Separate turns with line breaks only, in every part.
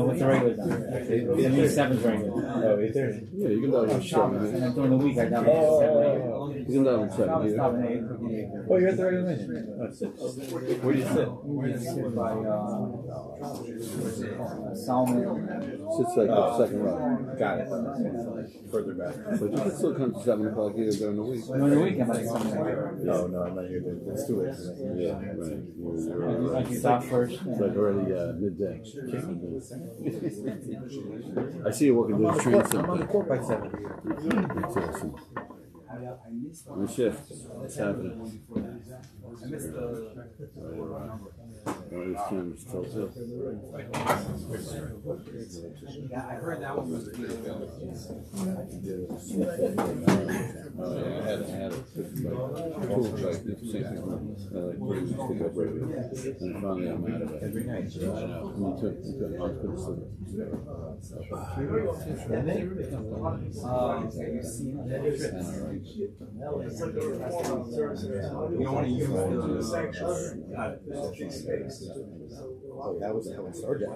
What's the regular time? At least 7's regular.
Oh, 8:30. Yeah, you can dive at 7.
And then during the week, I dive at 7.
You can dive at 7 here. Oh, you're at the regular minute. Oh, 6. Where do you sit?
I sit by Salmon.
Sits like the second row.
Got it. Further back.
But you can still come to 7 o'clock here during the week.
During the week, I'm at 7.
No, I'm not here. It's too late for me.
Yeah, right.
I can stop first.
It's like already midday. I see you walking to the train center.
I'm on the court by 7.
That's awesome. On shift. What's happening?
I missed the
This camera's tilted.
Yeah, I heard that one was the
I had it. Cool, like the same thing. Like pretty much pick up regularly. And finally I'm out of it.
Every night.
I know. We took months couldn't sleep.
You don't want to use the
sanctuary. Oh, that was how it started. That's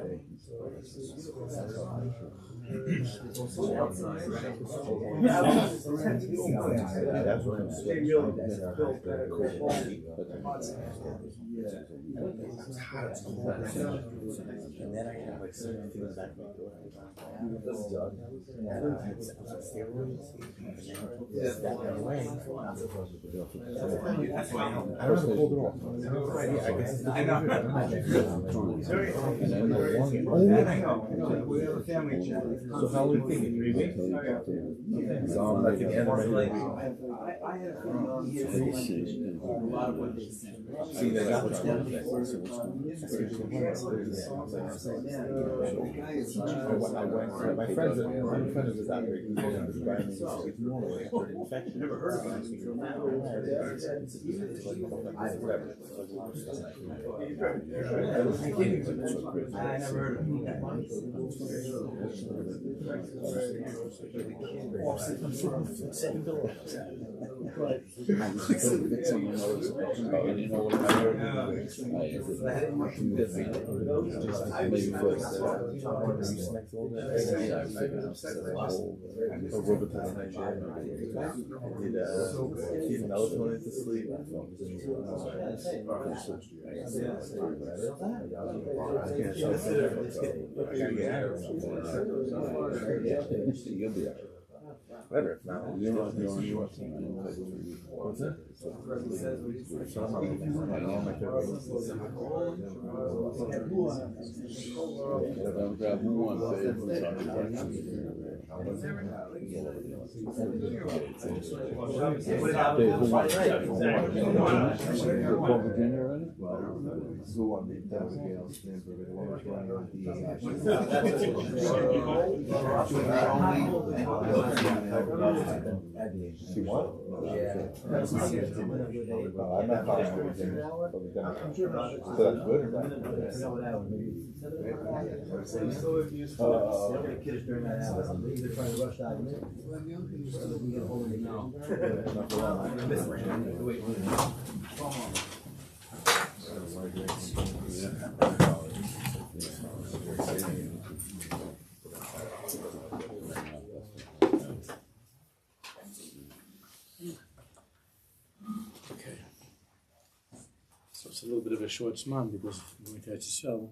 what and then I have like certain things back in my door. I don't know. I know. We have a family chat. So how are we thinking? 3 weeks? So I'm like at the end of my life. I had a lot of what they see, they got my friends was out there it's normally after an infection. Never heard of it until now. I never heard of melatonin to sleep. You'll be out. Whatever. What's that? She won? Yeah. I'm not following everything. So that's good or bad?
So it's a little bit of a short sman because we're going to Eretz Yisrael.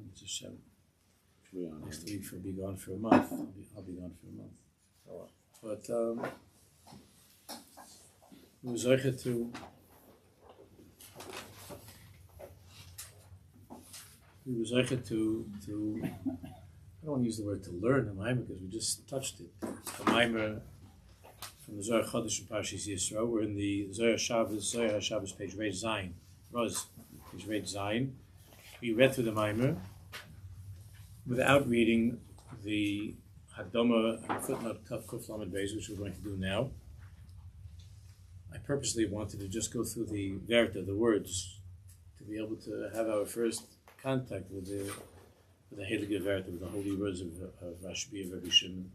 Next week I'll be gone for a month. I'll be gone for a month. But we were zeicher to I don't want to use the word to learn the Maimer because we just touched it. The Maimer from the Zohar HaKadosh and Parshas Yisro. We're in the Zohar HaShabbos page Reid Zayin. Page Reid Zayin. We read through the Maimer without reading the Hakdama and footnote Kuf Kuf Lamed Beis, which we're going to do now. I purposely wanted to just go through the Verta, the words, to be able to have our first contact with the Heilige Verta, with the holy words of Rashbi and Rabbi Shimon.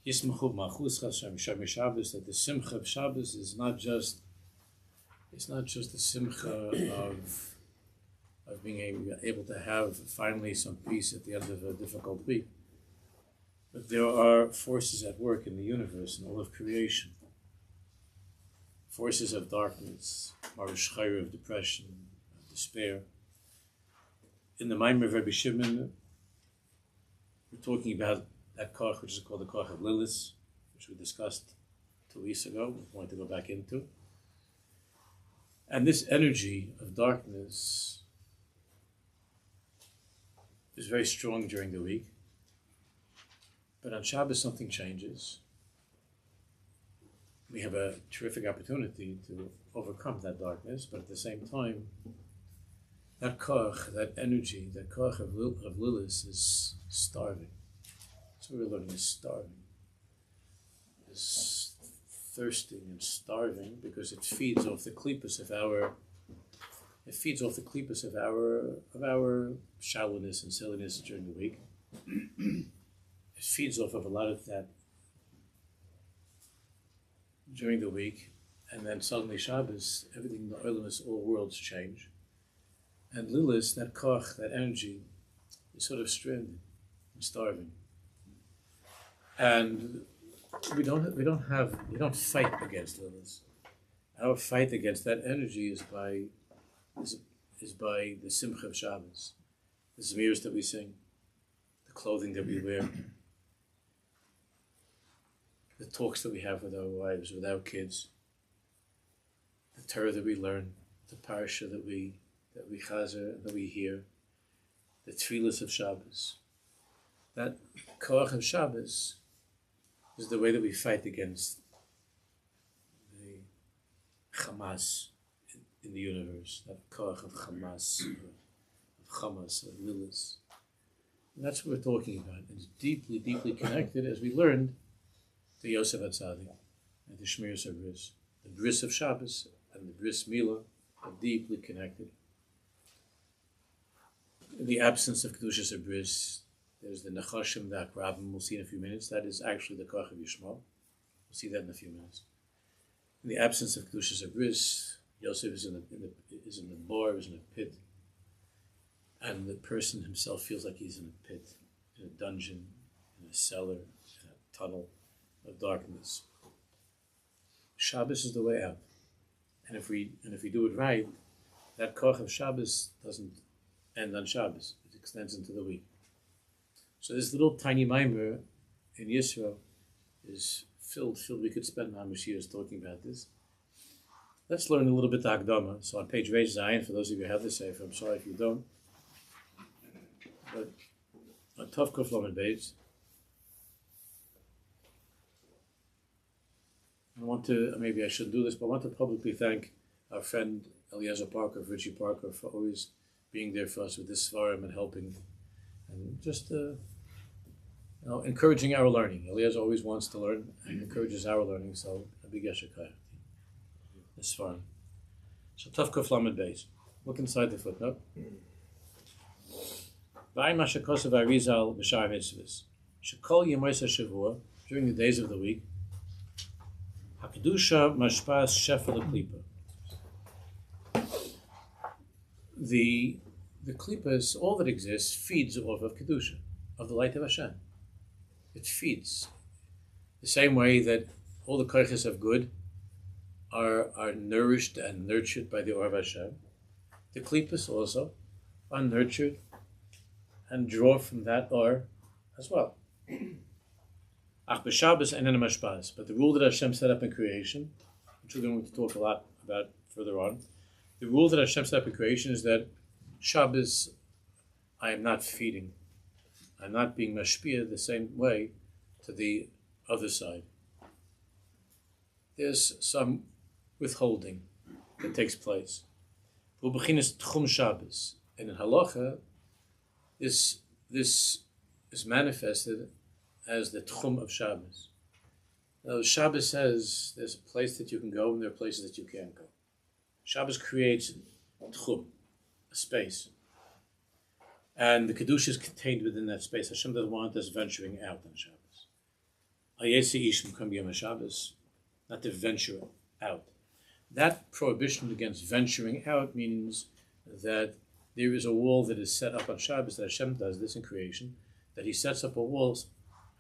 Yismachu Machus Hashem Shem Shabbos, that the Simcha of Shabbos is not just the Simcha of of being able to have finally some peace at the end of a difficult week. But there are forces at work in the universe and all of creation. Forces of darkness, Shaar of depression, of despair. In the Maimer of Rabbi Shimon, we're talking about that koch, which is called the koch of Lilith, which we discussed 2 weeks ago, we're going to go back into. And this energy of darkness is very strong during the week. But on Shabbos something changes. We have a terrific opportunity to overcome that darkness, but at the same time, that koch, that energy, that koch of Lilith is starving. That's what we're learning, is starving. Is thirsting and starving because it feeds off the klippus of our shallowness and silliness during the week. It feeds off of a lot of that during the week, and then suddenly Shabbos, everything, the oilness, all worlds change. And Lilith, that koch, that energy, is sort of stranded and starving. And we don't fight against Lilith. Our fight against that energy is by the simcha of Shabbos, the zemiros that we sing, the clothing that we wear, the talks that we have with our wives, with our kids, the Torah that we learn, the parasha that we chazer, that we hear, the tefillas of Shabbos. That koach of Shabbos is the way that we fight against the Hamas in the universe, that koach of Hamas, of Lilith. And that's what we're talking about. It's deeply, deeply connected, as we learned, to Yosef HaTzadik and the Shmiras HaBris. The bris of Shabbos and the bris Milah are deeply connected. In the absence of Kedushas HaBris, there's the Nachashim, the Akrabim, we'll see in a few minutes. That is actually the Koch of Yishmael. We'll see that in a few minutes. In the absence of Kedushas HaBris, Yosef is in the bar, is in a pit, and the person himself feels like he's in a pit, in a dungeon, in a cellar, in a tunnel of darkness. Shabbos is the way out, and if we do it right, that koch of Shabbos doesn't end on Shabbos; it extends into the week. So this little tiny mimer in Yisro is filled. We could spend mamish years talking about this. Let's learn a little bit the Hakdama. So on page Reish Zayin, for those of you who have the Sefer, I'm sorry if you don't, but on Tov Kuf Lamed Beis, I want to, maybe I shouldn't do this, but I want to publicly thank our friend Eliezer Parker, Richie Parker, for always being there for us with this Svarim and helping, and just encouraging our learning. Eliezer always wants to learn and encourages our learning, so a big yeshakayah. This Svarim. So Tov Kuf Lamed Beis. Look inside the footnote. V'ayim ha'shekosav Arizal b'shar mitzvahs. Shekol yemois ha'shavua, during the days of the week, HaKadosha mashpas shefel klipa. The klipas, all that exists, feeds off of Kedusha, of the light of Hashem. It feeds. The same way that all the koiches of good are nourished and nurtured by the Or of Hashem, the klipas also are nurtured and draw from that Or as well. Ach b'Shabbos einen mashpas. But the rule that Hashem set up in creation, which we're going to talk a lot about further on, the rule that Hashem set up in creation is that Shabbos, I am not feeding. I'm not being mashpia the same way to the other side. There's some withholding that takes place. U'bechinas tchum Shabbos. And in halacha, this is manifested as the tchum of Shabbos. Now, Shabbos says there's a place that you can go and there are places that you can't go. Shabbos creates tchum, a space. And the Kedusha is contained within that space. Hashem doesn't want us venturing out on Shabbos. Ayesi Ishim Kam Yom Shabbos, not to venture out. That prohibition against venturing out means that there is a wall that is set up on Shabbos that Hashem does this in creation, that He sets up a wall.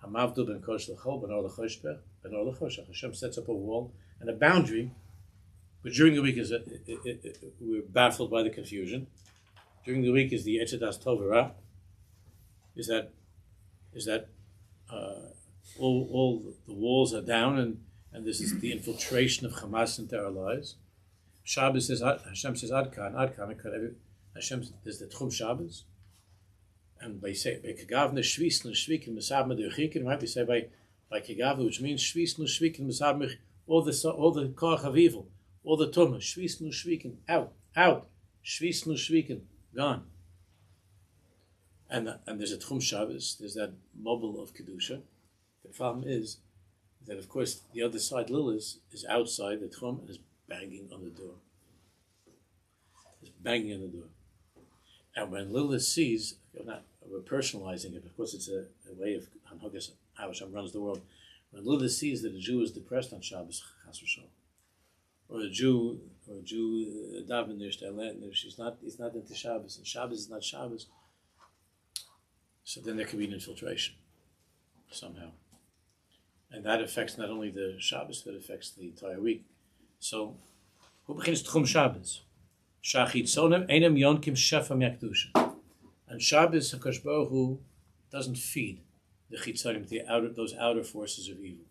Hamavdu ben kosh l'chol ben or l'choshbeh ben or l'choshach. Hashem sets up a wall and a boundary, but during the week we're baffled by the confusion. During the week is the Etzedas Tovera. Is that all the walls are down and this is the infiltration of Hamas into our lives. Shabbos says, Hashem says, HaGan, Hashem, there's the Tchum Shabbos. And by Kegavne, Shvis, no Shvikin, Mesab Meduchikin, right? We say by Kegavne, which means Shvis, no Shvikin, Mesab Mech, all the Koach of evil, all the Tumah, Shvis, no Shvikin, out, Shvis, no Shvikin, gone. And there's a Tchum Shabbos, there's that bubble of Kedusha. The problem is that, of course, the other side, Lil, is outside the Tchum and is banging on the door. It's banging on the door. And when Lilith sees, we're personalizing it, of course it's a way of how Hashem runs the world. When Lilith sees that a Jew is depressed on Shabbos, or a Jew daven he's not into Shabbos, and Shabbos is not Shabbos, so then there could be an infiltration somehow. And that affects not only the Shabbos, but affects the entire week. So, who begins Tchum Shabbos? Shachitzonim einem yonkim shefa miakdusha. And Shabbos, HaKadosh Baruch Hu doesn't feed the chitzonim, those outer forces of evil.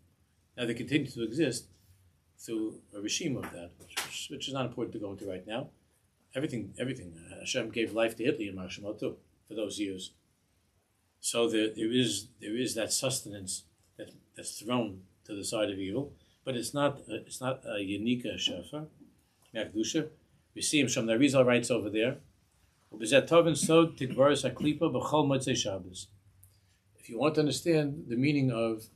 Now they continue to exist through a regime of that, which is not important to go into right now. Everything. Hashem gave life to Hitler and Mashma too for those years. So there is that sustenance that's thrown to the side of evil, but it's not a Yanika Shefa, Yakdusha. We see him, Shom Rizal writes over there, if you want to understand the meaning of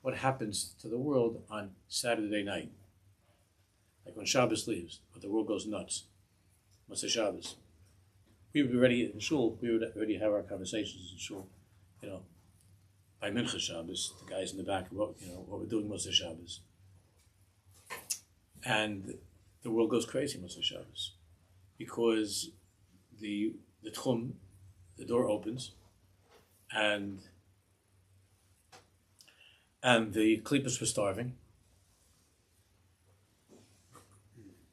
what happens to the world on Saturday night, like when Shabbos leaves, but the world goes nuts, Motzei Shabbos. We would be ready in shul, we would already have our conversations in shul, by Mincha Shabbos, the guys in the back, what we're doing Motzei Shabbos. And the world goes crazy Motzei Shabbos because the Tchum, the door opens, and the Klippas were starving.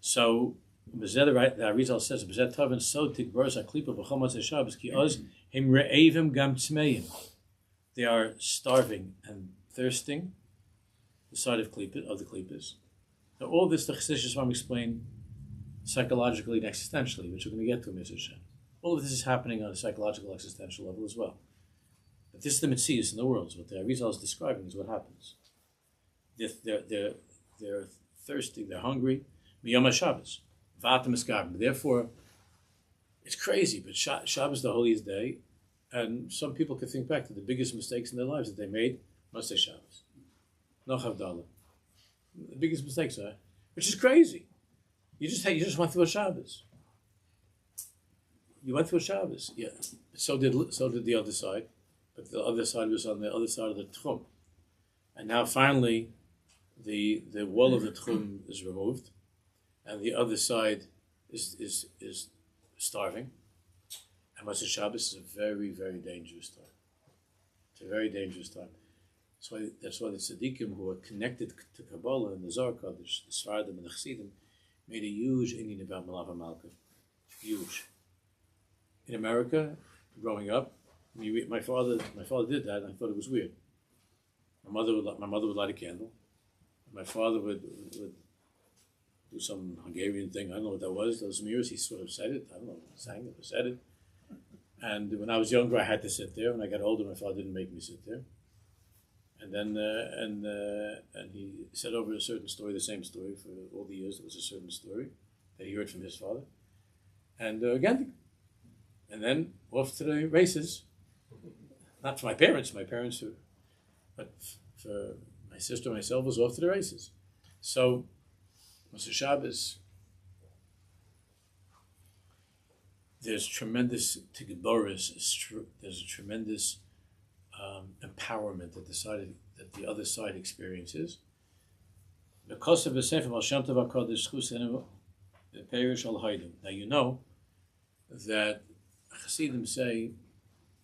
So the Arizal says, "B'zeh Tavin so tikbars haklipa b'chol Motzei Shabbos ki oz him re'evim gam tzmeim." They are starving and thirsting. The side of the Klippas. Now, all this the Chassidus Swarm explain psychologically and existentially, which we're going to get to, Mr. Shem. All of this is happening on a psychological, existential level as well. But this is the Metzius in the world. What the Arizal is describing is what happens. They're thirsty, they're hungry. Miyom HaShabbos. V'atem eskabim. Therefore, it's crazy, but Shabbos is the holiest day, and some people could think back to the biggest mistakes in their lives that they made. Motzei Shabbos. No Havdalah. The biggest mistakes are, which is crazy. You just went through a Shabbos. You went through a Shabbos, yeah. So did the other side, but the other side was on the other side of the Tchum, and now finally, the wall of the Tchum is removed, and the other side is starving. And Motzei Shabbos is a very, very dangerous time. It's a very dangerous time. That's why the tzaddikim who are connected to Kabbalah and the Zohar HaKadosh, the Sfardim and the Chassidim, made a huge inyan about Malav Malka. Huge. In America, growing up, my father did that, and I thought it was weird. My mother would light a candle. My father would do some Hungarian thing. I don't know what that was. Those mirrors, he sort of said it. I don't know, sang it or said it. And when I was younger, I had to sit there. When I got older, my father didn't make me sit there. And then, and he said over a certain story, the same story for all the years. It was a certain story that he heard from his father. And again, and then off to the races. Not for my parents. But for my sister and myself, was off to the races. So, Motzei Shabbos, there's tremendous tigboris. There's a tremendous empowerment that the other side experiences. Because of the Sefer Baal Shem Tov HaKodesh, now you know that Hasidim say,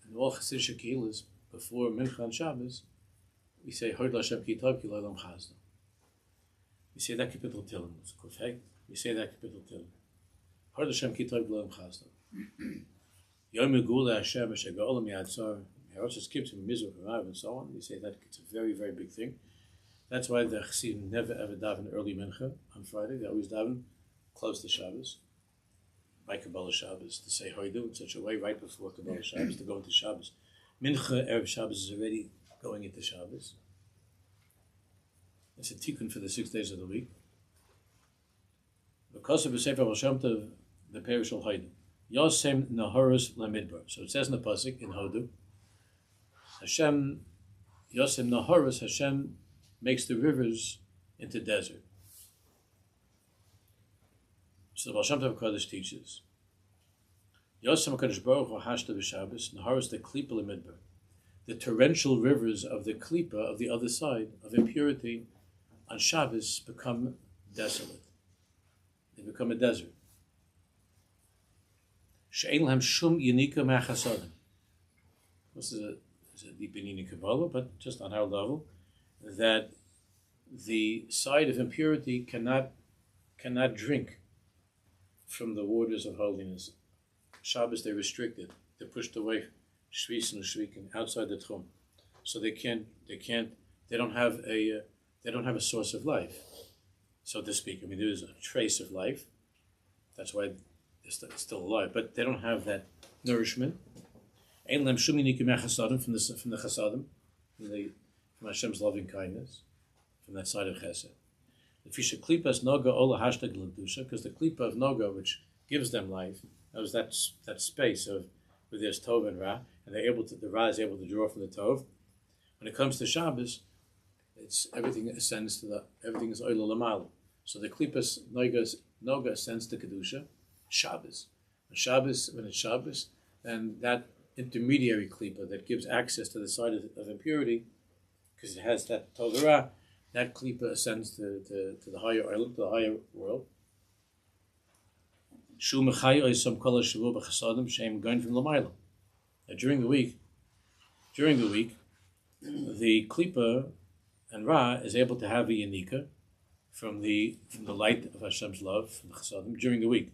in all Hasidic kehillas, before Mincha and Shabbos, we say, Hod Lashem Ki Tov Ki Lo Olam Chazda. We say that Kapitel Tilim. It's perfect. We say that Kapitel Tilim. Hod Lashem Ki Tov Ki Lo Olam Chazda. Yom Megula Hashem Asher Ga'olam Yatzar. Heroshas Kibtzim Mizrach Rav and so on. We say that it's a very, very big thing. That's why the Chassidim never ever daven early Mincha on Friday. They always daven close to Shabbos, by Kabbalah Shabbos, to say Hoidu in such a way right before Kabbalah Shabbos to go into Shabbos. Mincha Erev Shabbos is already going into Shabbos. It's a tikkun for the 6 days of the week. Because of the Sefer Hashem Tov, the parish of Hoidu. Yosem Nahoros Lamidbar. So it says in the pasuk in Hodu, Hashem Yosem Nahoros. Hashem makes the rivers into desert. So the Baal Shem Tov Kodesh teaches, Yosem HaKadosh Baruch Hu Hashta B'Shabbos Nahoros the Klipa Lamidbar. The torrential rivers of the Klipa, of the other side, of impurity, on Shabbos become desolate. They become a desert. She'ein lahem shum yinika ma'chasadim. This is a deep in Kabbalah, but just on our level, that the side of impurity cannot drink from the waters of holiness. Shabbos they're restricted. They're pushed away, shvis and shvikin, outside the tchum. So they don't have a source of life, so to speak. I mean, there is a trace of life. That's why they're still alive, but they don't have that nourishment. Ein lem shum yinika ma'chasadim from the chasadim, from Hashem's loving kindness, from that side of Chesed. The fisha klipas noga ola hashtag l'kedusha, because the klipa of noga, which gives them life, that was that space of where there's tov and ra, and the ra is able to draw from the tov. When it comes to Shabbos, it's everything ascends to everything is oila l'malu. So the klipas noga ascends to kedusha, Shabbos. When it's Shabbos, then that intermediary klipa that gives access to the side of impurity, because it has that Torah, that klipa ascends to the higher island, to the higher world. During the week, the klipa and Ra is able to have a yanika from the light of Hashem's love, from the chasadim. During the week,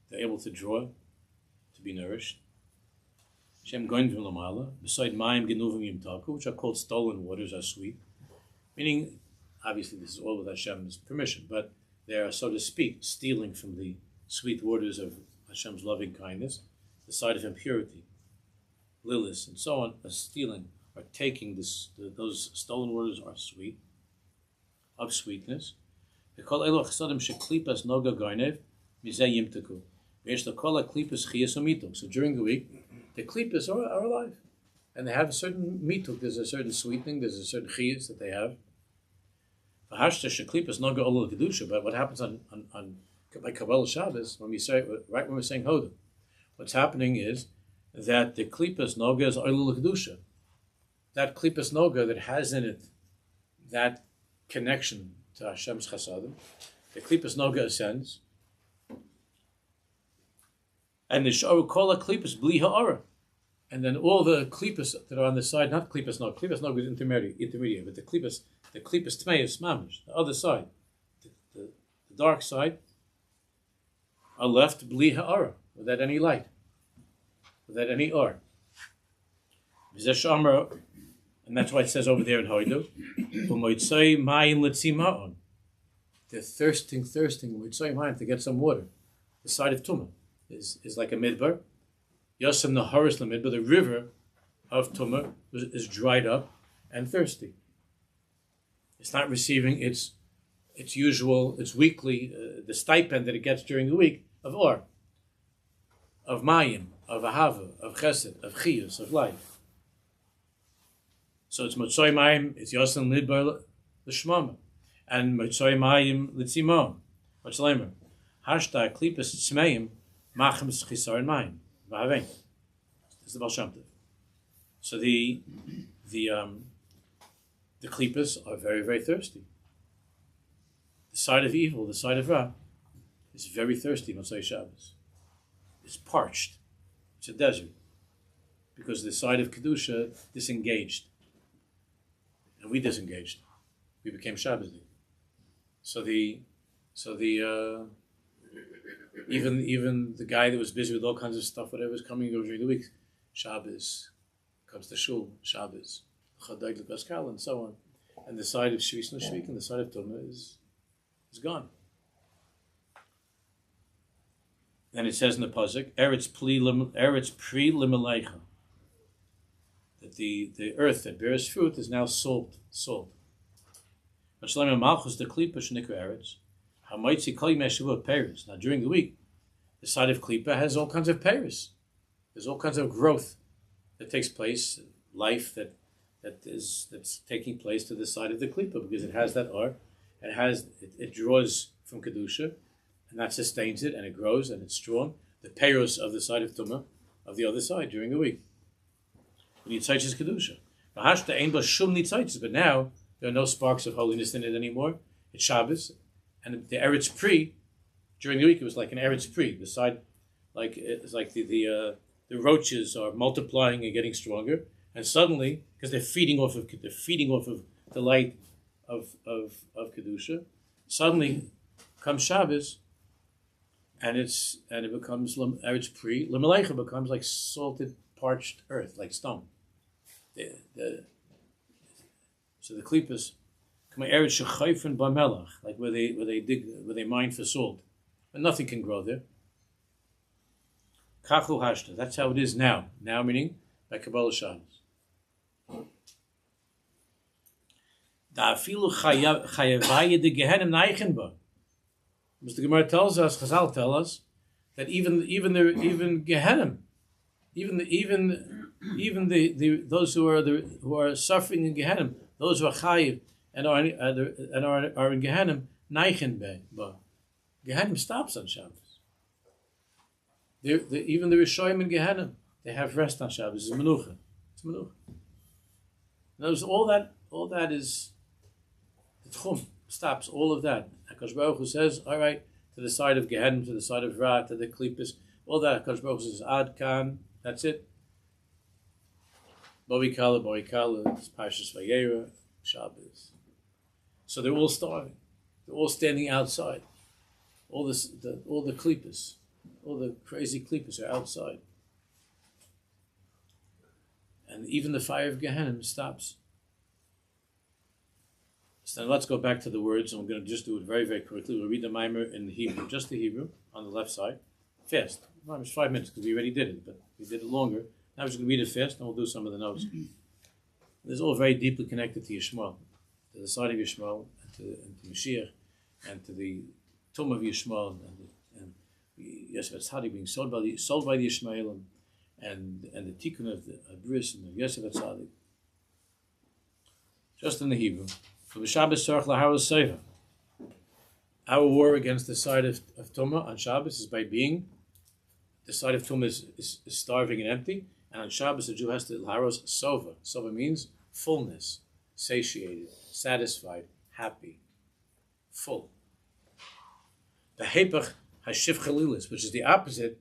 they're able to draw, to be nourished. Shem goin from Lamala, beside Mayim Genuvim Yim Taku, which are called stolen waters, are sweet. Meaning, obviously, this is all with Hashem's permission, but they are, so to speak, stealing from the sweet waters of Hashem's loving kindness, the side of impurity. Lilith and so on are stealing, are taking those stolen waters are sweet, of sweetness. So during the week, the klipas are alive, and they have a certain mituk. There's a certain sweetening. There's a certain chiyus that they have. But what happens by Kabbalah Shabbos when we're saying Hodu, what's happening is that the klipas noga is oilul kedusha. That klipas noga that has in it that connection to Hashem's chasadim, the klipas noga ascends, and the Shaar kol klipas bli ha'ara. And then all the klipas that are on the side, not klipas noga is intermediate, but the klipas tmeis mamish, the other side, the dark side, are left bli ha'ara, without any light, without any or. And that's why it says over there in Hoidu, they're thirsting, to get some water. The side of Tumah is like a midbar. Yosem Naharis Lamidbar, the river of Tumah is dried up and thirsty. It's not receiving its usual, its weekly, the stipend that it gets during the week of or, of mayim, of ahava, of chesed, of chiyus, of life. So it's motzoi mayim, it's Yosem Midbar l'shmama, and motzoi mayim l'tzimon. What's lamer? Hashta klipas tzmeim machem chisar mayim. This is the Baal Shem Tov. So the klipas are very, very thirsty. The side of evil, the side of Ra, is very thirsty. Motzei Shabbos, it's parched. It's a desert. Because the side of Kedusha disengaged. And we disengaged. We became Shabbosy. So even the guy that was busy with all kinds of stuff, whatever was coming over during the week, Shabbos, comes to Shul, Shabbos, Chadai Pascal, and so on. And the side of Shvis no Shvik and the side of Tumah is gone. Then it says in the Pasuk, Eretz Pri Limeleicha, that the earth that bears fruit is now salt. Malchus the Klipa Shnikra Eretz. Hamaitzi Kol Meshuva Paris. Now during the week, the side of Klipa has all kinds of Paris. There's all kinds of growth that takes place, life that's taking place to the side of the Klipa, because it has that art, it draws from Kedusha, and that sustains it, and it grows, and it's strong. The Paris of the side of Tumah, of the other side during the week. Nitzayis is Kedusha. But now there are no sparks of holiness in it anymore. It's Shabbos, and the Eretz Pri during the week it was like an Eretz Pri. The side, it's like the roaches are multiplying and getting stronger, and suddenly because they're feeding off of the light of Kedusha, suddenly comes Shabbos, and it becomes Eretz Pri. Limeleicha becomes like salted, parched earth, like stone. So the klipas come Eretz Shechayfen Bamelach, like where they mine for salt, but nothing can grow there. Kachu Hashta. That's how it is now. Now meaning by Kabbalah Shabbos. Da'afilu chayavaya de Gehenim neichen ba. Mr. Gemara tells us, Chazal tell us that even Gehenim, even those who are suffering in Gehenim, those who are chayiv and are in Gehenim, neichen ba. Gehenim stops on Shabbos. Even the Rishoyim in Gehenim, they have rest on Shabbos. It's menucha. It's menucha. Notice all that is the tchum stops. All of that. HaKadosh Baruch Hu says, all right, to the side of Gehenim, to the side of Ra, to the Klippas, all that. HaKadosh Baruch Hu says, Ad Kan. That's it. Borikala, it's Parshas Vayera, Shabbos. So they're all starving. They're all standing outside. All the Klippas. All the crazy klipas are outside. And even the fire of Gehenna stops. So then let's go back to the words, and we're going to just do it very, very quickly. We'll read the Mimer in the Hebrew, just the Hebrew, on the left side. Fast. Well, it's 5 minutes, because we already did it, but we did it longer. Now we're just going to read it fast, and we'll do some of the notes. This is all very deeply connected to Yishmael, to the side of Yishmael, and to Mashiach, and to the tomb of Yishmael, and Yosef HaTzadik being sold by the Yishmael, and the tikkun of the bris and the Yosef HaTzadik. Just in the Hebrew. For the Shabbos Sarach Laharos Seva. Our war against the side of Tumah on Shabbos is by being the side of Tumah is starving and empty, and on Shabbos the Jew has to Laharos Sova. Sova means fullness, satiated, satisfied, happy, full. The Hepech HaShivcha Lilis, which is the opposite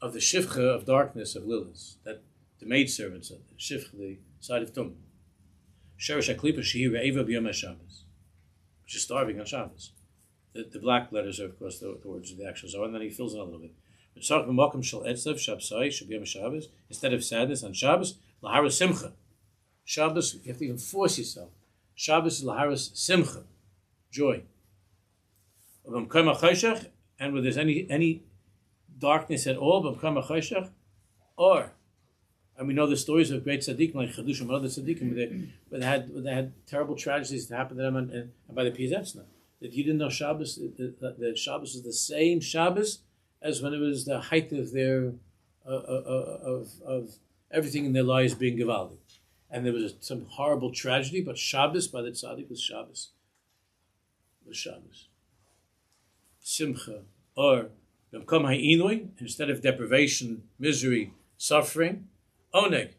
of the Shivcha of darkness of Lilis, that the maidservants of the Shivcha, the side of Tumah. Sherish HaKlipa Shehi Re'eva B'Yom HaShabbos, which is starving on Shabbos. The black letters are, of course, the words of the actual Zohar, and then he fills in a little bit. Instead of sadness on Shabbos, Laharos Simcha. Shabbos, you have to even force yourself. Shabbos is Laharos Simcha, joy. And where there's any darkness at all, or, and we know the stories of great tzaddikim like Chadushim and other tzaddikim, where they had terrible tragedies that happened to them, and by the Pizetzna, that you didn't know Shabbos, the Shabbos is the same Shabbos as when it was the height of their of everything in their lives being Givaldi, and there was some horrible tragedy, but Shabbos by the tzaddik was Shabbos. Simcha, or B'mkom ha'inui, instead of deprivation, misery, suffering, oneg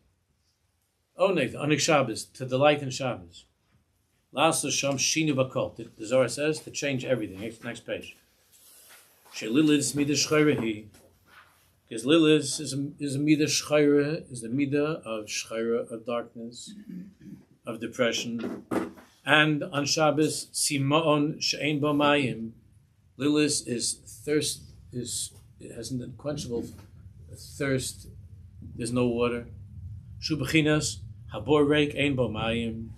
Shabbos, to delight in Shabbos. Last Sham Shinu Bakol, the Zohar says, to change everything. Next page. Because Lilis is a midah shchayra, is the midah of shchayra, of darkness, of depression. And on Shabbos, Simaon she'ein bo mayim, Lilis is thirst, it has an unquenchable thirst, there's no water. Shu b'chinas, habor reik ein bo mayim.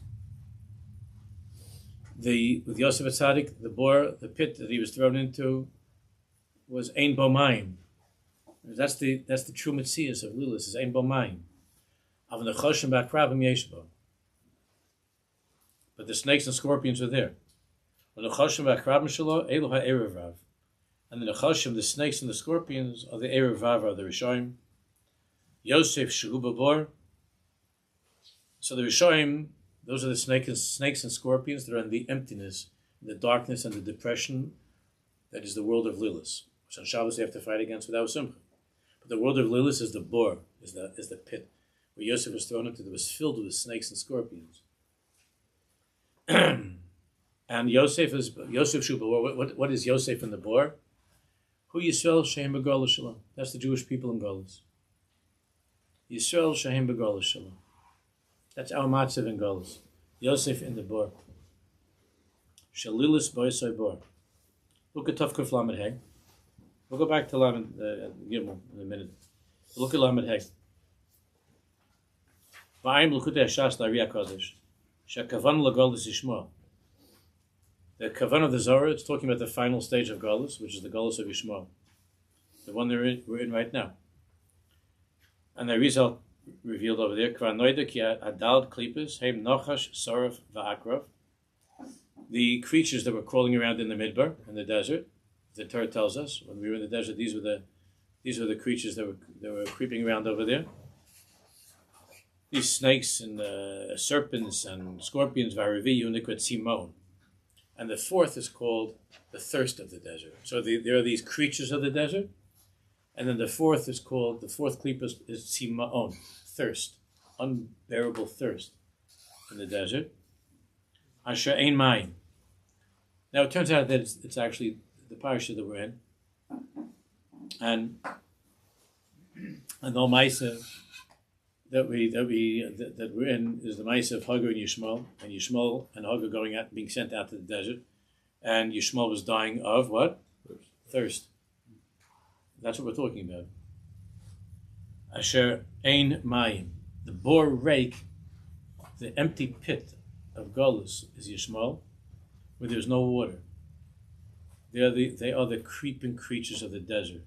With Yosef HaTzadik, the pit that he was thrown into was ein bo mayim. That's the true metzias of Lilis, is ein bo mayim. Av nechoshim ba'akrabim yesh bo. But the snakes and scorpions are there. And the nechoshim, the snakes and the scorpions, are the erev vav, are the rishoyim. Yosef shehu babor. So the rishoyim, those are the snakes and scorpions that are in the emptiness, the darkness, and the depression. That is the world of Lilis, which on Shabbos they have to fight against without simcha. But the world of Lilis is the bor, is the pit where Yosef was thrown into. That was filled with snakes and scorpions. And Yosef Shubal. What is Yosef in the bor? Who Yisrael Shehem B'Golos Shalom. That's the Jewish people in Golos. Yisrael Shehem B'Golos Shalom. That's our matzav in Golos. Yosef in the bor. Shalilis Boisai bor. Look at Tov Kuf Lamed Hey. We'll go back to Lamed Gimel in a minute. Look at Lamed Hey. V'ayim l'kutei hashas l'Ari HaKodesh. Shekavan l'Golos Yishmael. The kavan of the Zohar, it's talking about the final stage of Golos, which is the Golos of Yishmael, the one we're in right now. And the result revealed over there, Kvar noida ki adal klipos heim nochash soraf va'akrav. The creatures that were crawling around in the midbar, in the desert, the Torah tells us when we were in the desert, these were the creatures that were creeping around over there. These snakes and serpents and scorpions, Varivi, Uniquid, Simon. And the fourth is called the thirst of the desert. So there are these creatures of the desert, and then the fourth klipa is Simon, thirst, unbearable thirst in the desert. Asher ein mayim. Now it turns out that it's actually the parasha that we're in, and the Maisa that we're in is the Maisa of Hagar and Yishmael and Hagar going out, being sent out to the desert, and Yishmael was dying of what? Thirst. That's what we're talking about. Asher ein mayim, the bor rake, the empty pit of Golus is Yishmael, where there's no water. They are the creeping creatures of the desert.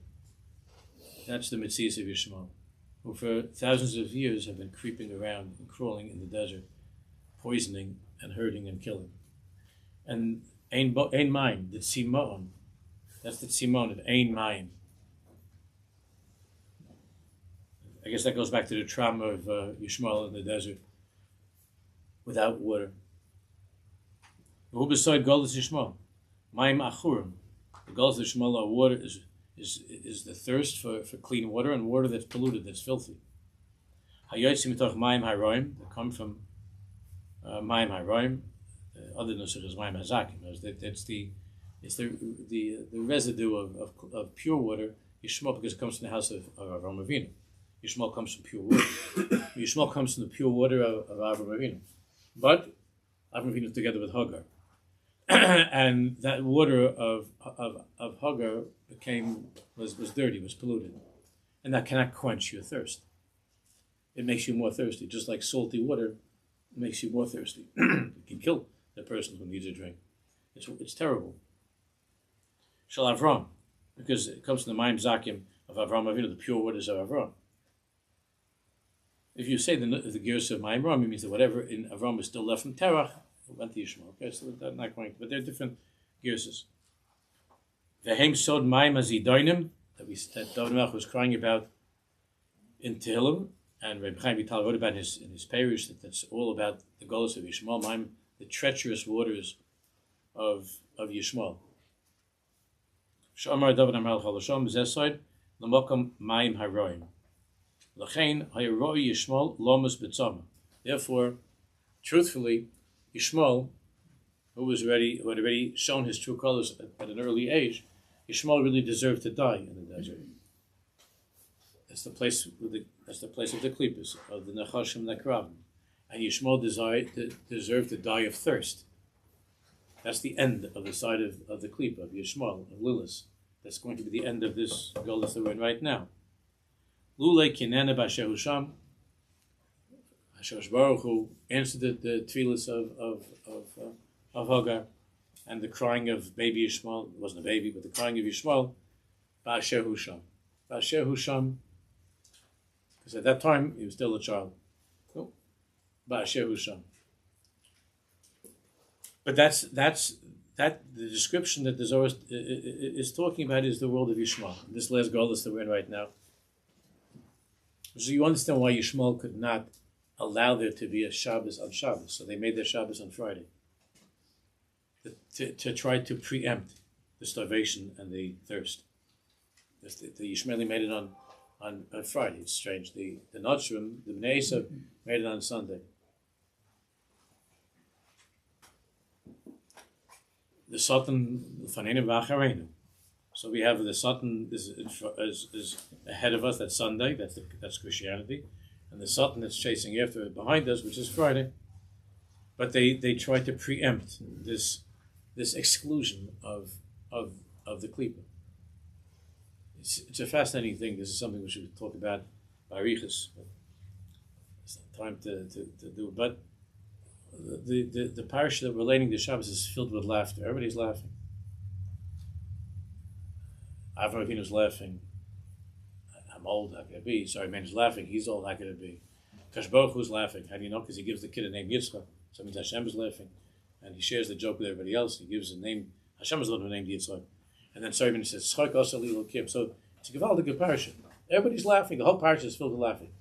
That's the Metzias of Yishmael, who for thousands of years have been creeping around and crawling in the desert, poisoning and hurting and killing. And Ein Mayim, the Tzimon, that's the Tzimon of Ein Mayim. I guess that goes back to the trauma of Yishmael in the desert, without water. Who beside Golus Yishmael? Mayim Achurim. The Golus Yishmael are water is the thirst for clean water and water that's polluted, that's filthy. Hayotzim mitoch Mayim Haroim, that come from Mayim Haroim. Other nusach is Mayim Hazakim. It's the residue of pure water. Yishmael, because it comes from the house of Avraham Avinu. Yishmael comes from pure water. Yishmael comes from the pure water of Avraham Avinu. But Avraham Avinu together with Hagar. And that water of Hagar was dirty, was polluted. And that cannot quench your thirst. It makes you more thirsty. Just like salty water makes you more thirsty. It can kill the person who needs a drink. It's terrible. Shall Avram, because it comes from the Mayim Zakim of Avraham Avinu, the pure waters of Avram. If you say the gears of Mayim Ram, it means that whatever in Avram is still left from Terach, went to Yishmael. Okay, so that's not going to, but they're different gears. Vehem sod Mayim azidoinim, that David Melch was crying about in Tehillim, and Rabbi Chaim Vital wrote about in his parish that's all about the Golus of Yishmael, Mayim, the treacherous waters of Yishmael. Shamar David Amar Chalashom Zesod Lamokam Mayim Haroim. Lachain Hayroi Yishmael Lomus B'Tzama. Therefore, truthfully, Yishmael, who had already shown his true colors at an early age, Yishmael really deserved to die in the desert. That's the place of the klippus, of the nechashim nekrabim. And Yishmael deserved to die of thirst. That's the end of the side of the klipa, of Yishmael, of Lilith. That's going to be the end of this Golus that we're in right now. Lulei kinene b'asher husham. HaShadosh Baruch Hu answered the tefillas of HaGan, and the crying of baby Yishmael. It wasn't a baby, but the crying of Yishmael. B'asher husham. B'asher husham. Because at that time he was still a child. B'asher husham. But that's the description that the Zohar is talking about is the world of Yishmael. This last Golus that we're in right now. So you understand why Yishmael could not allow there to be a Shabbos on Shabbos. So they made their Shabbos on Friday. To try to preempt the starvation and the thirst. The Yishmaeli made it on Friday. It's strange. The Notchrim, the Bnei Esav, made it on Sunday. The Satan, Faneinu V'Achareinu. So we have the Satan is ahead of us. That's Sunday. That's Christianity, and the Satan that's chasing after behind us, which is Friday. But they try to preempt this exclusion of the klipa. It's a fascinating thing. This is something we should talk about by Arichas. It's not time to do it, but the parasha that relating to Shabbos is filled with laughter. Everybody's laughing. Avraham Avinu's laughing. I'm old. How could it be? Sorry, man is laughing. He's old. How could it be? Kadosh Baruch Hu's laughing. How do you know? Because he gives the kid a name Yitzchak. So it means Hashem is laughing, and he shares the joke with everybody else. He gives a name. Hashem is named Yitzchak, and then Sarah says Tzchak Asa Li Kim. So it's a gewaldige parasha. Everybody's laughing. The whole parasha is filled with laughing.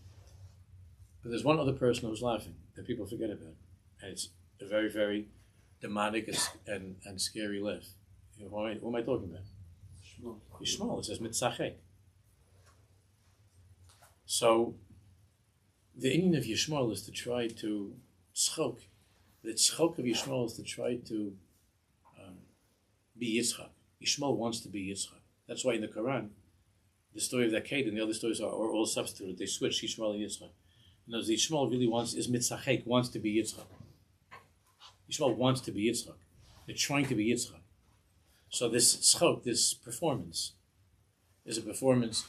But there's one other person who's laughing that people forget about. And it's a very, very demonic and scary laugh. You know, who am I talking about? Yishmael. It says mitzachek. So the Indian of Yishmael is to try to tzchok. The tzchok of Yishmael is to try to be Yitzchak. Yishmael wants to be Yitzchak. That's why in the Quran, the story of that Kate and the other stories are all substituted. They switch Yishmael and Yitzchak. And as Yishmael really wants wants to be Yitzchak. Yishmael wants to be Yitzchak. They're trying to be Yitzchak. So this tzchok, this performance, is a performance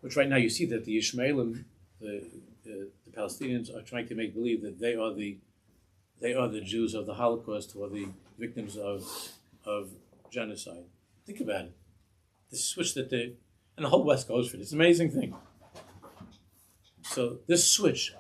which right now you see that the Yishmaelim, the Palestinians, are trying to make believe that they are the Jews of the Holocaust who are the victims of genocide. Think about it. This switch that and the whole West goes for it. It's an amazing thing. So this switch.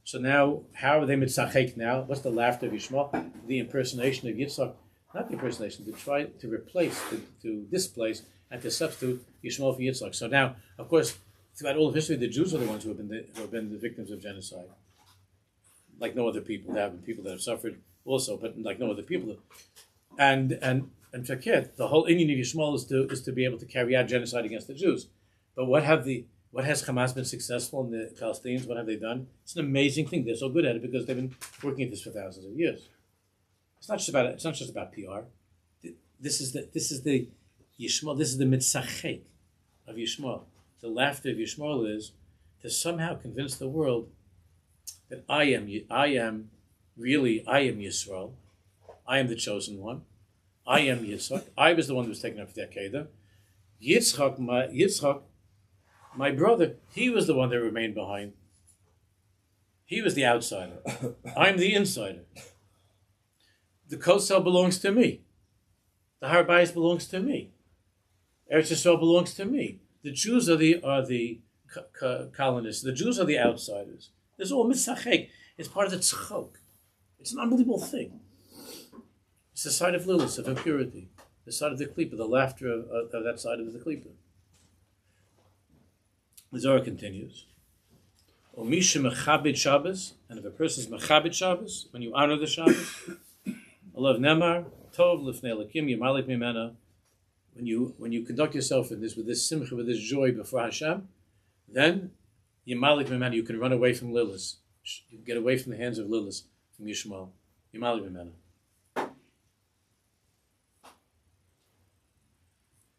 So now, how are they mitzachek now? What's the laughter of Yishmael? The impersonation of Yitzchak. Not the impersonation, to try to replace, to displace, and to substitute Yishmael for Yitzchak. So now, of course, throughout all of history, the Jews are the ones who have been the victims of genocide. Like no other people. There have been people that have suffered also, but like no other people. And Fakir, the whole Indian of Yishmael is to be able to carry out genocide against the Jews. But what has Hamas been successful in the Palestinians? What have they done? It's an amazing thing. They're so good at it because they've been working at this for thousands of years. It's not just about PR. This is the Yishmael. This is the mitzachek of Yishmael. The laughter of Yishmael is to somehow convince the world that I am Yisrael. I am the chosen one. I am Yitzchak. I was the one who was taken up for the Akedah. Yitzchak, my brother, he was the one that remained behind. He was the outsider. I'm the insider. The Kosel belongs to me. The Har Bayis belongs to me. Eretz Yisrael belongs to me. The Jews are the colonists. The Jews are the outsiders. There's all mitzachek. It's part of the tzchok. It's an unbelievable thing. It's the side of Lilith, of impurity. The side of the klipa, the laughter of that side of the klipa. The Zohar continues. Omisha mechabit Shabbos, and if a person is mechabit Shabbos, when you honor the Shabbos, Alav Nemar, Tov Lifnei Elokim Yamalik Mimena, when you conduct yourself with this simcha, with this joy before Hashem, then Yamalik Mimena, you can run away from Lilith. You can get away from the hands of Lilith, from Yishmael. Yamalik Mimena.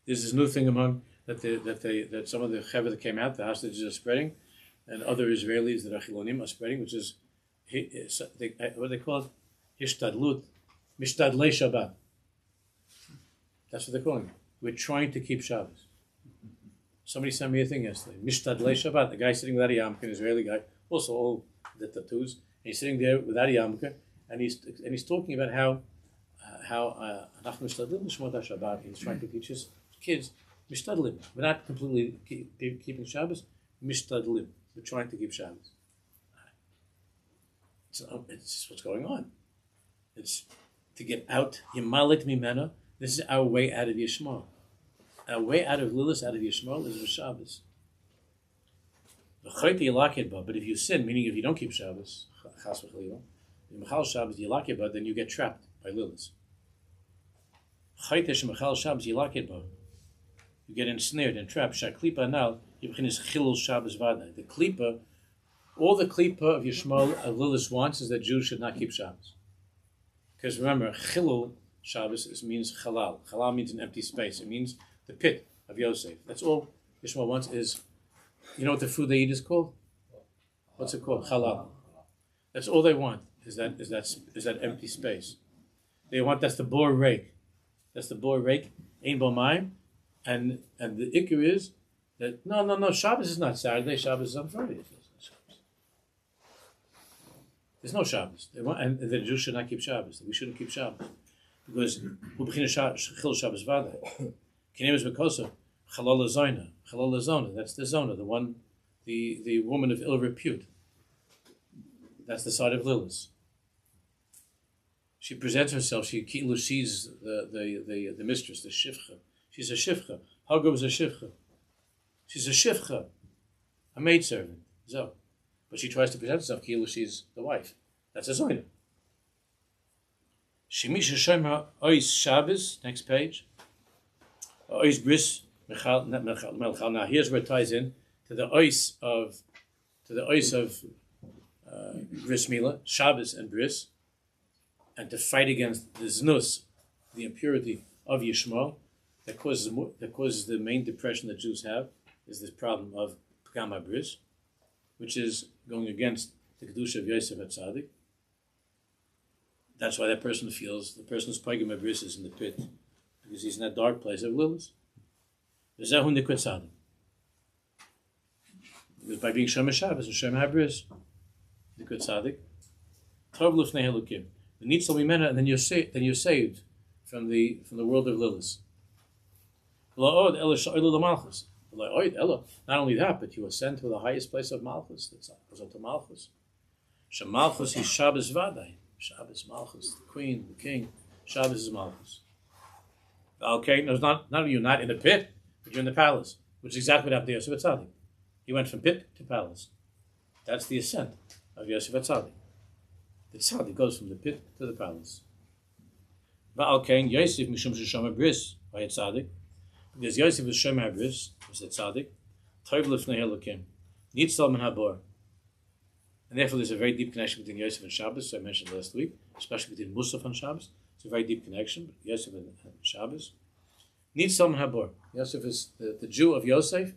There's this new thing among that some of the Chaver that came out, the hostages are spreading, and other Israelis that are Chilonim are spreading, which is what they call it, Hishtadlut, Mishtadlei Shabbat. That's what they're calling it. We're trying to keep Shabbos. Somebody sent me a thing yesterday. Mishtadlei Shabbat. The guy sitting without a yarmulke, an Israeli guy, also all the tattoos. And he's sitting there without a yarmulke, and he's talking about how Anachnu Mishtadlim L'Shmot HaShabbat. He's trying to teach his kids Mishtadlim. We're not completely keeping Shabbos. Mishtadlim. We're trying to keep Shabbos. It's what's going on. It's to get out. Yimalit Mimena. This is our way out of Yishmael. Our way out of Lilis, out of Yishmael, is with Shabbos. But if you sin, meaning if you don't keep Shabbos, Chas v'Chalila, Mechal Shabbos Yilakid, then you get trapped by Lilis. You get ensnared and trapped. Shaklipa now, Yibchin is Chilul Shabbos Vaday. The Klipa, all the Klipa of Yishmael, of Lilis wants is that Jews should not keep Shabbos. Because remember, Chilul Shabbos means Chalal. Chalal means an empty space. It means the pit of Yosef. That's all Yishmael wants is, you know what the food they eat is called? What's it called? Chalal. That's all they want, is that empty space. They want, that's the bor rake. That's the bor rake, ein bo mayim. And the ikkur is that, no, Shabbos is not Saturday, Shabbos is on Friday. There's no Shabbos. They want, and the Jews should not keep Shabbos. We shouldn't keep Shabbos. Because Chil Shabbos Vada. Penimiyus Bekosa, Chalala Zona. That's the Zona, the one, the woman of ill repute. That's the side of Lilis. She presents herself. She's the mistress, the shifcha. She's a shifcha. Hagar was a shifcha. She's a shifcha, a maidservant. So, but she tries to present herself. She's the wife. That's a Zona. Shemisha Shema Ois Shabbos. Next page. Ois Bris Melchal. Now here's where it ties in to the Ois of Bris Mila, Shabbos and Bris, and to fight against the znus, the impurity of Yishmael that causes the main depression that Jews have is this problem of Pgama Bris, which is going against the Kedusha of Yosef HaTzadik. That's why that person feels the person's Pgama Bris is in the pit, because he's in that dark place of Lilis. Zehu Nikud Tzadik. Because by being Shem Shabbos and Shem HaBris, Nikud Tzadik, Tov Lufnei Elokim. The Nitzel Mimena, and then you're saved from the world of Lilis. La'od Ela Sha'ilu L'Malchus. La'od Ela. Not only that, but you ascend to the highest place of Malchus. That's goes up to Malchus. Shem Malchus is Shabbos Vaday. Shabbos Malchus, the queen, the king. Shabbos is Malchus. Okay, no, it's not you're not in the pit, but you're in the palace, which is exactly what happened to Yosef HaTzadik. He went from pit to palace. That's the ascent of Yosef HaTzadik. The tzaddik goes from the pit to the palace. Va'al Kain Yosef mishum sheshama bris by a tzaddik, because Yosef was shema bris, was a tzaddik. Tov lifnei Elokim, nitzal min habor, and therefore there's a very deep connection between Yosef and Shabbos. So I mentioned last week, especially between Musaf and Shabbos. It's a very deep connection. Yosef and Shabbos. Nitzal min habor. Yosef is the Jew of Yosef,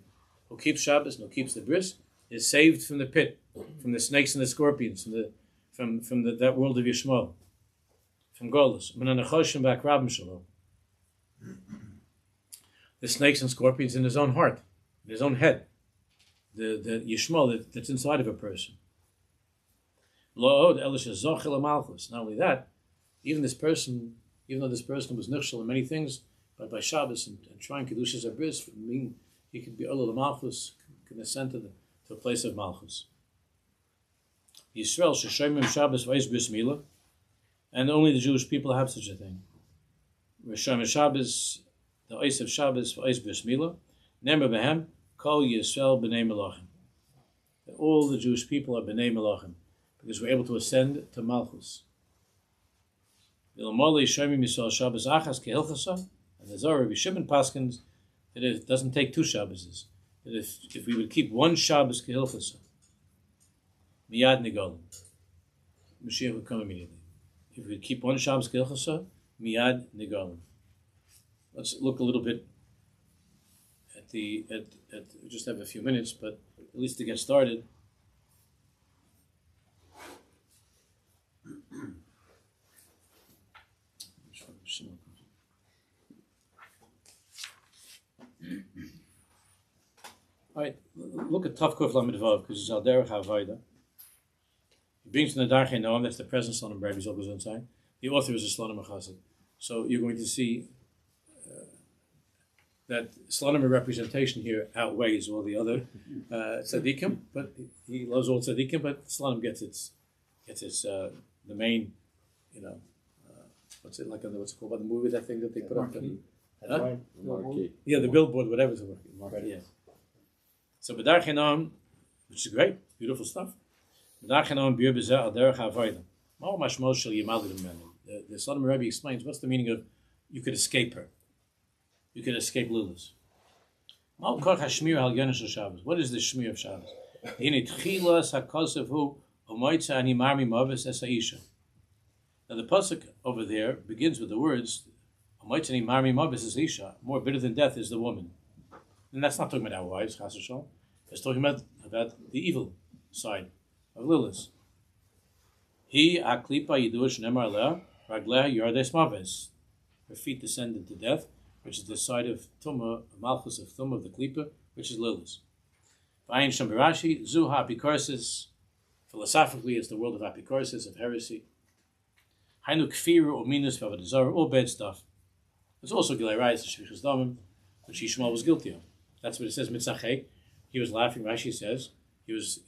who keeps Shabbos and who keeps the bris, is saved from the pit, from the snakes and the scorpions, from that world of Yishmael, from Golus. The snakes and scorpions in his own heart, in his own head, the Yishmael that's inside of a person. Not only that, even though this person was nichshel in many things, but by Shabbos and trying Kedushas Abris, mean he could be Ola Malchus, can ascend to a place of Malchus. Yisrael sheshomim Shabbos v'eis bris milah, and only the Jewish people have such a thing. Reshom Shabbos, the eis of Shabbos v'eis bris milah, nemar behem kol Yisrael b'nei melachim. All the Jewish people are b'nei melachim because we're able to ascend to Malchus. V'lamoli shomim Yisrael Shabbos achas kehilchasa, and the Zohar Rabbi Shimon paskins that it doesn't take two Shabboses. That if we would keep one Shabbos kehilchasa, Miyad Nigolim. Mashiach would come immediately. If we keep one Shabbos Kehilchasa, Miyad Nigolim. Let's look a little bit at we just have a few minutes, but at least to get started. All right, look at Tav Kuf Lamed Vav, because it's Al Derech HaAvayda. He brings from the Darchei Noam, that's the present Slonim Rabbi Zolgazon sign. The author is a Slonim Chassid. So you're going to see that Slonim representation here outweighs all the other tzaddikim, but he loves all tzaddikim, but Slonim gets the main, what's it called by the movie, that thing that they put up? Huh? Yeah, the billboard, whatever it's called. Yeah. So B'darchei Noam, which is great, beautiful stuff. B'darchei Noam bir b'zeh al derech ha'avayda. Mavo mashmol shel yimalid menu. The Slonim Rebbe explains what's the meaning of you could escape her. You could escape Lilith. Ma'u koch hashmir al yonesh shel Shabbos. What is the shmir of Shabbos? Hine tchilas ha'kosev hu omoitza ani marmi mavis es ha'isha. Now the pasuk over there begins with the words omoitza ani marmi mavis es ha'isha. More bitter than death is the woman. And that's not talking about our wives, chas v'shalom. It's talking about the evil side of Lilith. He aklipa yidush nemar leh ragleh yardes maves. Her feet descended to death, which is the side of Tumah, Malchus of Tumah of the Klipa, which is Lilith. V'ayin Shem B'Rashi, Zohar HaShabbos, philosophically it's the world of apikorsis, of heresy. Hainu Kfiru or Minus V'Avodah, all bad stuff. There's also Gilei Rayis, Shvichas Damim, which Yishmael was guilty of. That's what it says, Mitzachei. He was laughing, Rashi says, he was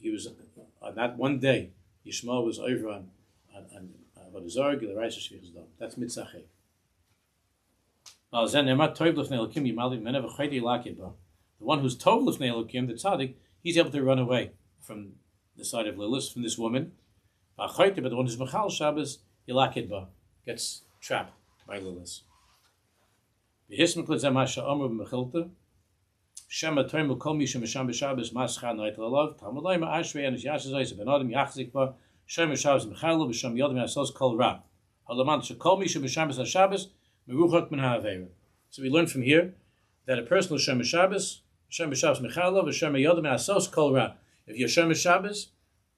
on that one day, Yishmael was over on Avodah, Gilei Rayis, Shvichas Damim. That's Mitzachei. The one who's tov l'fnei Elokim, the tzaddik, he's able to run away from the side of Lilith, from this woman. But the one who's mechal Shabbos, gets trapped by Lilith. Shema toim kol mi shemesham b'Shabbos maschar noit lalav Talmud leima ashrei anish yashazayis ben adam yachzik ba Shem Shabbos mechalo b'Shem yodem yasos kol ra halaman shekol mi shemesham b'Shabbos. So we learn from here that a person who's Shem Shabbos Mechalov, Shem Yodem Asos Kol Ra. If you're Shem Shabbos,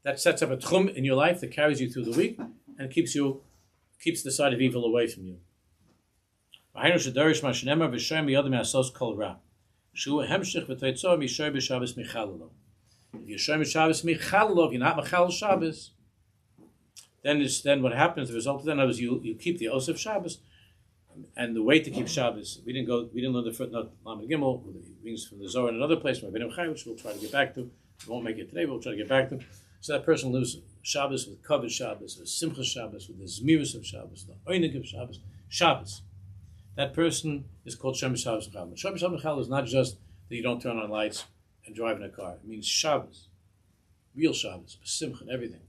that sets up a tchum in your life that carries you through the week and keeps the side of evil away from you. If you're Shem Shabbos Mechalov, you're not Mechal Shabbos. Then what happens? The result of that is you keep the Osef Shabbos. And the way to keep Shabbos, we didn't learn the footnote Lamed Gimel, things from the Zohar in another place, which we'll try to get back to. We won't make it today, but we'll try to get back to. So that person lives Shabbos with Kodesh Shabbos, with Simcha Shabbos, with the Zmiris of Shabbos, the Oinik of Shabbos. That person is called Shem Shabbos Mechal. Shem Shabbos Mechal is not just that you don't turn on lights and drive in a car. It means Shabbos, real Shabbos, Simcha, and everything.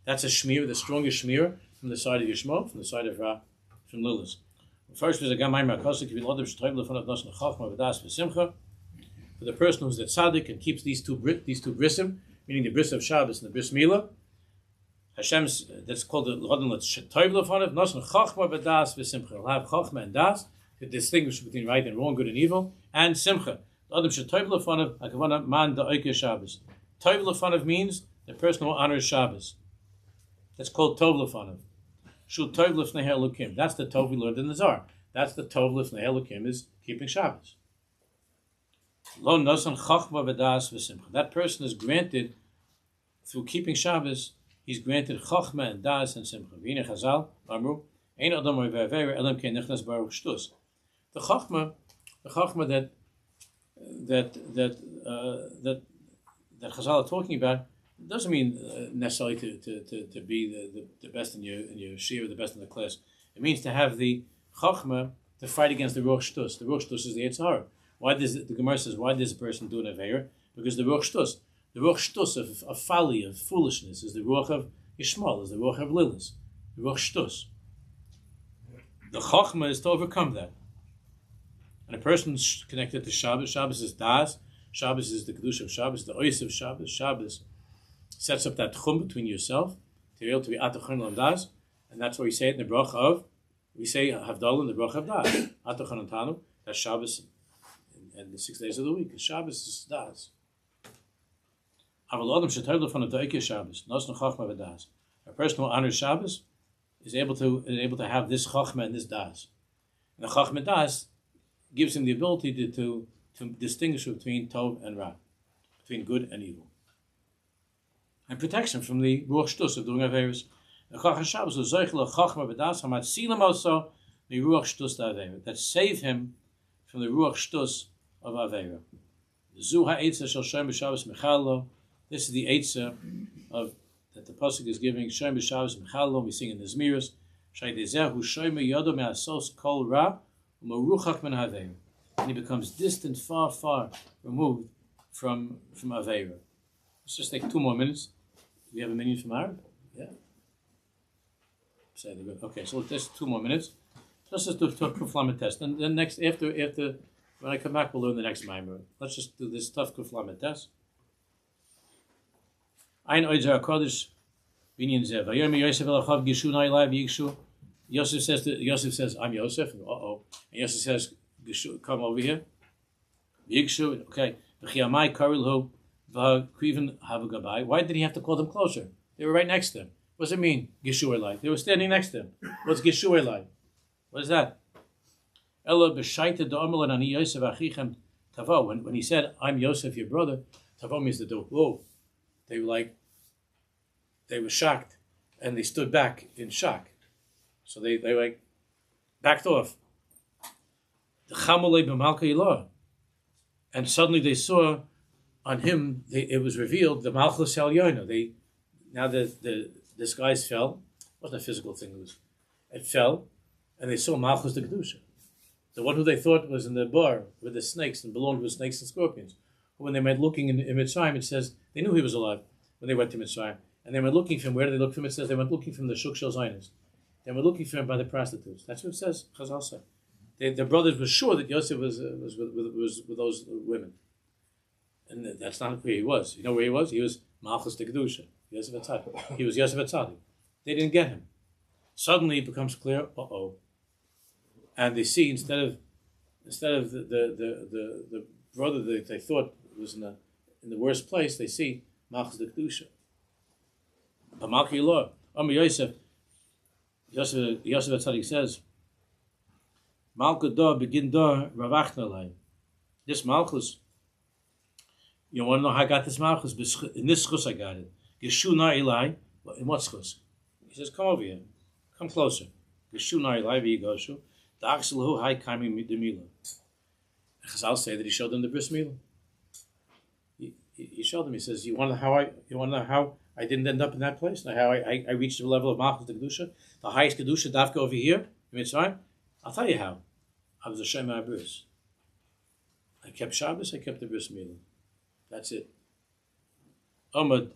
That's a shmir, the strongest shmir from the side of Yishmo, from the side of from Lilith. First was a gamay makosik if you love them shtoyv lefanav nas nechachma v'das v'simcha. For the person who's the tzaddik and keeps these two brisim, meaning the bris of Shabbos and the bris milah, Hashem's that's called the l'hodin shtoyv lefanav nas nechachma v'das v'simcha. He'll have chachma and das to distinguish between right and wrong, good and evil, and simcha. The adam shtoyv lefanav akavana man da'oike Shabbos. Toyv lefanav means the person who honors Shabbos. That's called tov lefanav. Shul tov lifnei Elokim. That's the tov we learned in the Zohar. That's the tov lifnei Elokim is keeping Shabbos. Lo nosan chachma v'das v'simcha. That person is granted through keeping Shabbos. He's granted chachma and das and simcha. V'ine Chazal amru ein adam v'aver elam kein nechnas baruch shtus. The chachma that Chazal are talking about. It doesn't mean necessarily to be the best in your shiur, the best in the class. It means to have the chachma to fight against the ruach shtus. The ruach shtus is the Yitzhar. Why does the Gemara says why does a person do an aveir? Because the ruach shtus of folly, of foolishness, is the ruach of Yishmael, is the ruach of Lilith, the ruach shtus. The chachma is to overcome that. And a person's connected to Shabbos. Shabbos is das. Shabbos is the Kedush of Shabbos, the ois of Shabbos. Shabbos sets up that chum between yourself to be able to be atachon and das, and that's why we say it in the bracha of, we say havdalah in the bracha of das, atachon and tanu, that's Shabbos and the 6 days of the week. Shabbos is das. A person who honors Shabbos is able to have this chachma and this das. And the chachma das gives him the ability to distinguish between tov and ra, between good and evil, and protection from the ruach shtus of doing averos. The Zohar HaShabbos is zochel chachma b'das hamatzilim also the ruach shtus averos that save him from the ruach shtus of avera. Zohar HaShabbos shel shem b'Shabbos mechalo. This is the eitzah of that the pasuk is giving. Shem b'Shabbos mechalo. We sing in the Zmiros. Shaydezehu shoyme yodo me'asos kol ra u'maruchak min havera. And he becomes distant, far, far removed from avera. Let's just take 2 more minutes. Do we have a minute from Arab? Yeah. Say good. Okay, so let's 2 more minutes. Let's just do a kuflamet test. And then next, after when I come back, we'll learn the next mimer. Let's just do this tough kuflamet test. Ein oizer HaKodesh binyan zev. Vayom Yosef elachav gishu na'ilai v'yigshu. Yosef says, I'm Yosef. And Yosef says, come over here. Yigshu, okay. Why did he have to call them closer? They were right next to him. What does it mean, Gishu Elai? They were standing next to him. What's Gishu Elai? What is that? When he said, I'm Yosef, your brother, Tavo means the whoa. They were shocked, and they stood back in shock. So they like backed off. And suddenly they saw on him, it was revealed, the Malchus Elyono. Now the disguise fell. It wasn't a physical thing, it fell, and they saw Malchus the Kedusha. The one who they thought was in the bar with the snakes and belonged with snakes and scorpions. When they went looking in Mitzrayim, it says they knew he was alive when they went to Mitzrayim. And they went looking for him. Where did they look for him? It says they went looking for him the Shuk Shel Zionist. They were looking for him by the prostitutes. That's what it says, Chazal said. Their brothers were sure that Yosef was with those women. And that's not where he was. You know where he was? He was Malchus de Kedusha. Yosef HaTzadik. He was Yosef HaTzadik. They didn't get him. Suddenly it becomes clear, and they see instead of the brother that they thought was in the worst place, they see Malchus de Kedusha. But Malchi Lor, Yosef HaTzadik says, Malchus da begin da ravachna lai. This Malchus, you want to know how I got this Malchus? In this schus I got it. Geshu na ilai. In what schus? He says, come over here. Come closer. Geshu na ilai v'yigoshu. Da'achselu hai kaimi midemila. Chazal say that he showed them the bris milah. He showed them. He says, you want to know how I didn't end up in that place? How I reached the level of Malchus the Kedusha, the highest Kedusha, Dafka over here in Mitzrayim? I'll tell you how. I was a Shema Bris. I kept Shabbos, I kept the bris milah. That's it. This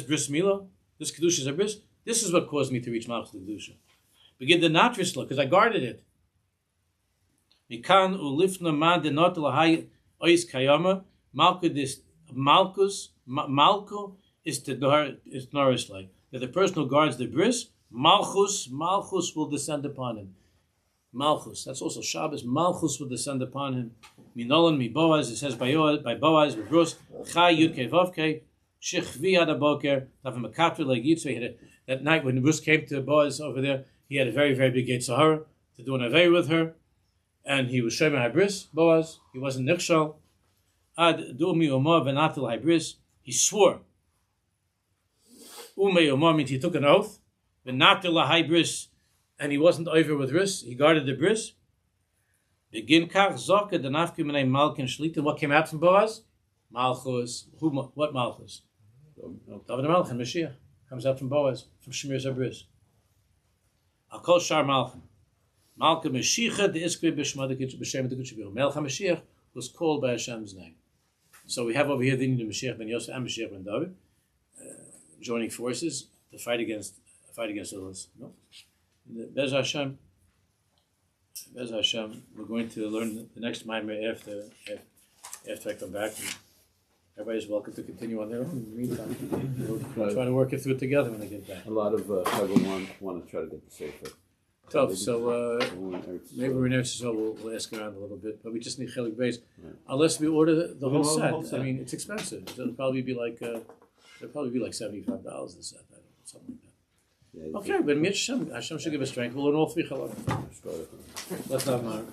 bris milah, this Kedusha is a bris, this is what caused me to reach Malchus the Kedusha. Begin the natrisla, because I guarded it. Mikan ulifna man denot lahai ois kayama. Malchus is to nourish like that. The person who guards the bris, Malchus will descend upon him. Malchus, that's also Shabbos. Malchus will descend upon him. Minolan mi Boaz, it says by Boaz, Bruce, Chai Yudke Vovke, Shechvi ad Aboker, Tavamakatur like Yitzvah. That night when Bruce came to Boaz over there, he had a very, very big gate Sahara to do an avay with her, and he was Shema Habris, Boaz. He wasn't Nichshal. Ad Dumi Umar Venatil Habris. He swore. Ume Umar means he took an oath. Venatil Habris. And he wasn't over with bris. He guarded the bris. Begin kach zoka the nafki minay malkin shlita. What came out from Boaz? Malchus. What Malchus? David Malchin Mashiach comes out from Boaz from Shemir Zabris. I'll call Shaar Malchin. Malchin Mashiach the iskri b'shmadikich b'shem the Guchabir. Melch Mashiach was called by Hashem's name. So we have over here the Mashiach ben Yosef and Mashiach ben David joining forces to fight against others. No. Bez Hashem, we're going to learn the next Maimer after I come back. Everybody's welcome to continue on their own. In the meantime, we'll try to work it through together when they get back.
A lot of HaGan want to try to get the Sefer.
tough. So maybe we're next, so we'll ask around a little bit. But we just need chelik base, unless we order the whole set. I mean, it's expensive. It'll probably be like $75 the set. I don't know, something like that. Okay, but Hashem should give us strength. We'll learn all three chalak. Let's not mark.